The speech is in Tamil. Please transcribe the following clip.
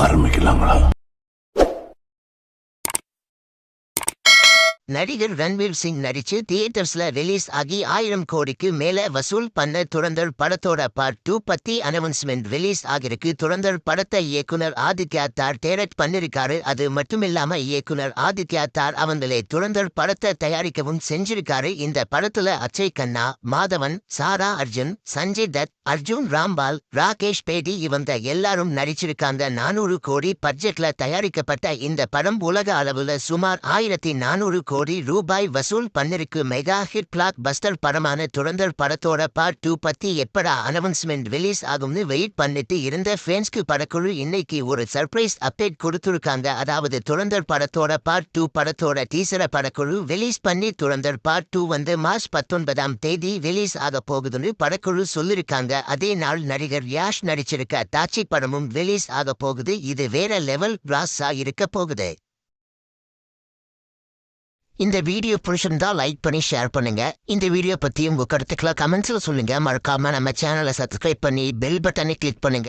ஆரம்பிக்கலாங்களா? நடிகர் ரன்வீர் சிங் நடிச்சு தியேட்டர்ஸ்ல ரிலீஸ் ஆகி 1000 கோடிக்கு மேல வசூல் பண்ண துரந்தர் படத்தோட பார்ட் 2 பத்தி அனௌன்ஸ்மெண்ட் ரிலீஸ் ஆகிருக்கு. துரந்தர் படத்தை இயக்குனர் ஆதித்யா தார் டைரக்ட் பண்ணிருக்காரு. அது மட்டுமில்லாம இயக்குனர் ஆதித்யா தார் அவங்களே துரந்தர் படத்தை தயாரிக்கவும் செஞ்சிருக்காரு. இந்த படத்துல அக்ஷய் கண்ணா, மாதவன், சாரா அர்ஜுன், சஞ்சய் தத், அர்ஜுன் ராம்பால், ராகேஷ் பேடி இவங்க எல்லாரும் நடிச்சிருக்காங்க. 400 கோடி பட்ஜெட்ல தயாரிக்கப்பட்ட இந்த படம் உலக அளவுல சுமார் 1400 கோடி ரூபாய் வசூல் பண்ணிருக்கு. மெகா ஹிட் பிளாக் பஸ்டர் படமான துரந்தர் படத்தோட பார்ட் 2 பத்தி எப்படா அனௌன்ஸ்மெண்ட் ரிலீஸ் ஆகும்னு வெயிட் பண்ணிட்டு இருந்த ஃபேன்ஸ்க்கு படக்குழு இன்னைக்கு ஒரு சர்ப்ரைஸ் அப்டேட் கொடுத்துருக்காங்க. அதாவது துரந்தர் படத்தோட பார்ட் 2 படத்தோட டீசரை படக்குழு ரிலீஸ் பண்ணி துரந்தர் பார்ட் 2 வந்து மார்ச் 19ஆம் தேதி ரிலீஸ் ஆக போகுதுன்னு படக்குழு சொல்லிருக்காங்க. அதே நாள் நடிகர் யாஷ் நடிச்சிருக்க தாச்சி படமும் ரிலீஸ் ஆக போகுது. இது வேற லெவல் பிளாஸா இருக்க போகுது. இந்த வீடியோ பிடிச்சிருந்தா லைக் பண்ணி ஷேர் பண்ணுங்க. இந்த வீடியோ பத்தி உங்க கருத்துக்களை கமெண்ட்ஸ்ல சொல்லுங்க. மறக்காம நம்ம சேனலை சப்ஸ்கிரைப் பண்ணி பெல் பட்டனை கிளிக் பண்ணுங்க.